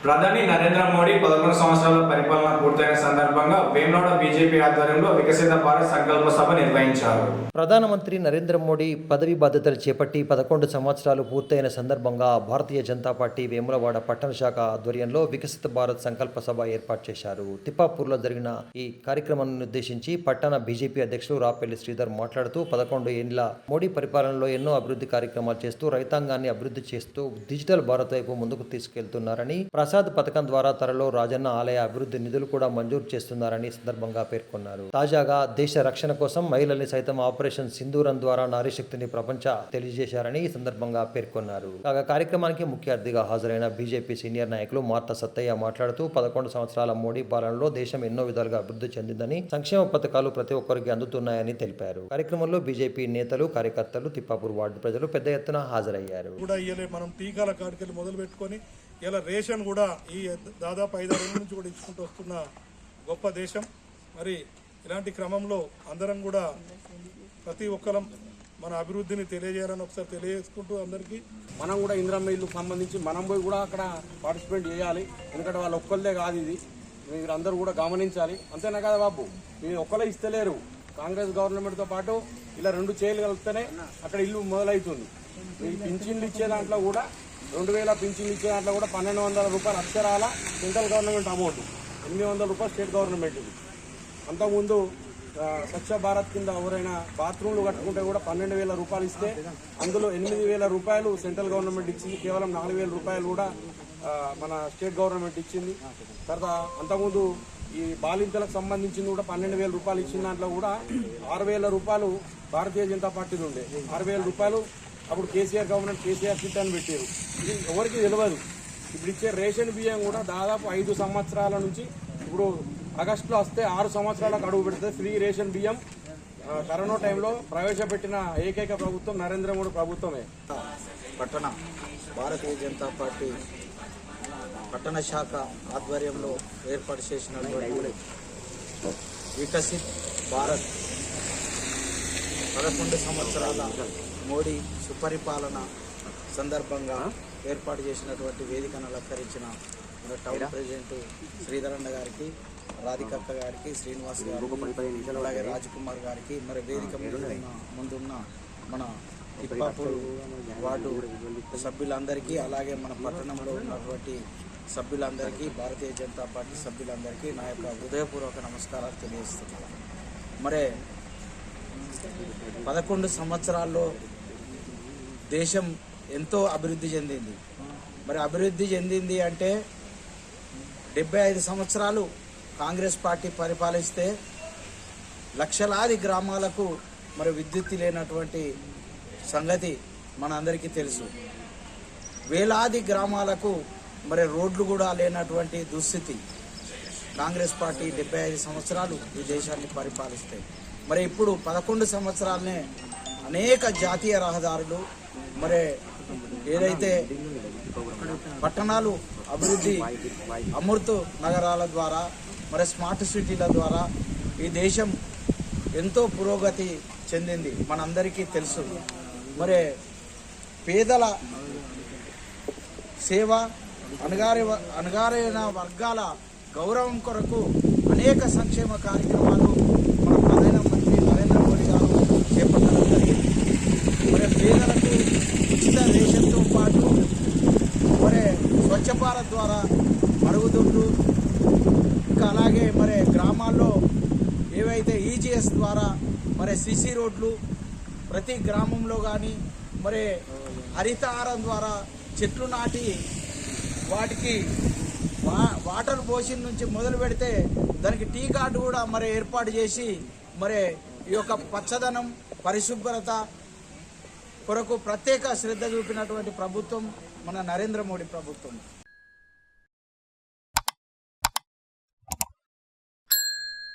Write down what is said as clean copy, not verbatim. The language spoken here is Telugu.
ప్రధాని నరేంద్ర మోడీ 11 సంవత్సరాల పరిపాలన పూర్తయిన సందర్భంగా వేములవాడ బీజేపీ ఆధ్వర్యంలో వికసిత భారత్ సంకల్ప సభ నిర్వహించారు. ప్రధానమంత్రి నరేంద్ర మోడీ పదవి బాధ్యతలు చేపట్టి 11 సంవత్సరాలు పూర్తయిన సందర్భంగా భారతీయ జనతా పార్టీ వేములవాడ పట్టణ శాఖ ఆధ్వర్యంలో వికసిత భారత్ సంకల్ప సభ ఏర్పాటు చేశారు. తిప్పాపూర్లో జరిగిన ఈ కార్యక్రమాన్ని ఉద్దేశించి పట్టణ బీజేపీ అధ్యక్షులు రాపెల్లి శ్రీధర్ మాట్లాడుతూ 11 ఏళ్ల మోడీ పరిపాలనలో ఎన్నో అభివృద్ధి కార్యక్రమాలు చేస్తూ రైతాంగాన్ని అభివృద్ధి చేస్తూ డిజిటల్ భారత్ వైపు ముందుకు తీసుకెళ్తున్నారని, ప్రసాద్ పథకం ద్వారా త్వరలో రాజన్న ఆలయ అభివృద్ధి నిధులు కూడా మంజూరు చేస్తున్నారని సందర్భంగా పేర్కొన్నారు. తాజాగా దేశ రక్షణ కోసం మహిళల్ని సైతం ఆపరేషన్ సింధూరం ద్వారా నారీశక్తిని ప్రపంచ తెలియజేశారని ఈ సందర్భంగా పేర్కొన్నారు. కాగా కార్యక్రమానికి ముఖ్య అతిథిగా హాజరైన బీజేపీ సీనియర్ నాయకులు మార్త సత్తయ్య మాట్లాడుతూ 11 సంవత్సరాల మోడీ పాలనలో దేశం ఎన్నో విధాలుగా అభివృద్ధి చెందిందని, సంక్షేమ పథకాలు ప్రతి ఒక్కరికి అందుతున్నాయని తెలిపారు. కార్యక్రమంలో బీజేపీ నేతలు, కార్యకర్తలు, తిప్పాపూర్ వార్డు ప్రజలు పెద్ద ఎత్తున హాజరయ్యారు. మనం టీకాల కాడికెళ్ళి మొదలు పెట్టుకొని ఇలా రేషన్ కూడా ఈ దాదాపు 5 రోజుల నుంచి కూడా ఇచ్చుకుంటూ వస్తున్న గొప్ప దేశం. మరి ఇలాంటి క్రమంలో అందరం కూడా ప్రతి ఒక్కరం మన అభివృద్ధిని తెలియజేయాలని ఒకసారి తెలియజేసుకుంటూ అందరికీ మనం కూడా ఇందిరమ్మ ఇల్లుకు సంబంధించి మనం పోయి కూడా అక్కడ పార్టిసిపేట్ చేయాలి. ఎందుకంటే వాళ్ళు ఒక్కళ్ళే కాదు, ఇది మీరు అందరూ కూడా గమనించాలి. అంతేనా కదా బాబు, మీరు ఒక్కలే ఇస్తలేరు. కాంగ్రెస్ గవర్నమెంట్తో పాటు ఇలా 2 చేయలు కలిపితేనే అక్కడ ఇల్లు మొదలవుతుంది. ఈ పింఛన్లు ఇచ్చే దాంట్లో కూడా 2000 పింఛన్లు ఇచ్చే దాంట్లో కూడా 1200 రూపాయలు అక్షరాల సెంట్రల్ గవర్నమెంట్ అమౌంట్, 800 రూపాయలు స్టేట్ గవర్నమెంట్. అంతకుముందు స్వచ్ఛ భారత్ కింద ఎవరైనా బాత్రూమ్లు కట్టుకుంటే కూడా 12,000 రూపాయలు ఇస్తే అందులో 8,000 రూపాయలు సెంట్రల్ గవర్నమెంట్ ఇచ్చింది. కేవలం 4,000 రూపాయలు కూడా మన స్టేట్ గవర్నమెంట్ ఇచ్చింది. తర్వాత అంతకుముందు ఈ బాలింతలకు సంబంధించింది కూడా 12,000 రూపాయలు ఇచ్చిన దాంట్లో కూడా 6,000 రూపాయలు భారతీయ జనతా పార్టీలు ఉండే. 6,000 రూపాయలు అప్పుడు కేసీఆర్ గవర్నమెంట్ కేసీఆర్ కిట్ అని పెట్టారు. ఇది ఎవరికి తెలియదు. ఇప్పుడు ఇచ్చే రేషన్ బియ్యం కూడా దాదాపు 5 సంవత్సరాల నుంచి ఇప్పుడు ఆగస్టులో వస్తే 6 సంవత్సరాలకు అడుగు పెడితే ఫ్రీ రేషన్ బియ్యం కరోనా టైంలో ప్రవేశపెట్టిన ఏకైక ప్రభుత్వం నరేంద్ర మోడీ ప్రభుత్వమే. పట్టణ భారతీయ జనతా పార్టీ పట్టణ శాఖ ఆధ్వర్యంలో ఏర్పాటు చేసినటువంటి వికసిత్ భారత్ 11 సంవత్సరాల మోడీ సుపరిపాలన సందర్భంగా ఏర్పాటు చేసినటువంటి వేదికను అలంకరించిన మన టౌన్ ప్రెసిడెంట్ శ్రీధరన్న గారికి, రాధికక్క గారికి, శ్రీనివాస్ గారికి, అలాగే రాజ్కుమార్ గారికి, మరి వేదిక ముందున్న మన తిప్పాపూర్ వార్డు సభ్యులందరికీ, అలాగే మన పట్టణంలో ఉన్నటువంటి సభ్యులందరికీ, భారతీయ జనతా పార్టీ సభ్యులందరికీ నా యొక్క హృదయపూర్వక నమస్కారాలు తెలియజేస్తున్నాను. మరి 11 సంవత్సరాల్లో దేశం ఎంతో అభివృద్ధి చెందింది. మరి అభివృద్ధి చెందింది అంటే 75 సంవత్సరాలు కాంగ్రెస్ పార్టీ పరిపాలిస్తే లక్షలాది గ్రామాలకు మరి విద్యుత్ లేనటువంటి సంగతి మనందరికీ తెలుసు. వేలాది గ్రామాలకు మరి రోడ్లు కూడా లేనటువంటి దుస్థితి. కాంగ్రెస్ పార్టీ 75 సంవత్సరాలు ఈ దేశాన్ని పరిపాలిస్తే మరి ఇప్పుడు 11 సంవత్సరాలనే అనేక జాతీయ రహదారులు, మరి ఏదైతే పట్టణాలు అభివృద్ధి, అమృత్ నగరాల ద్వారా, మరి స్మార్ట్ సిటీల ద్వారా ఈ దేశం ఎంతో పురోగతి చెందింది మనందరికీ తెలుసు. మరి పేదల సేవ, అణగారిన వర్గాల గౌరవం కొరకు అనేక సంక్షేమ కార్యక్రమాలు మన ప్రధానమంత్రి నరేంద్ర మోడీ గారు చేపట్టడం జరిగింది. మరి పేదలకు ఉచిత రేషన్తో పాటు మరి స్వచ్ఛ భారత్ ద్వారా మరుగుదొడ్లు, ఇంకా అలాగే మరి గ్రామాల్లో ఏవైతే ఈజీఎస్ ద్వారా మరి సిసి రోడ్లు ప్రతి గ్రామంలో కానీ, మరి హరితహారం ద్వారా చెట్లు నాటి వాటికి వాటర్ పోసిన నుంచి మొదలు పెడితే దానికి టీ కార్డు కూడా మరి ఏర్పాటు చేసి మరి ఈ యొక్క పచ్చదనం, పరిశుభ్రత కొరకు ప్రత్యేక శ్రద్ధ చూపినటువంటి ప్రభుత్వం మన నరేంద్ర మోడీ ప్రభుత్వం.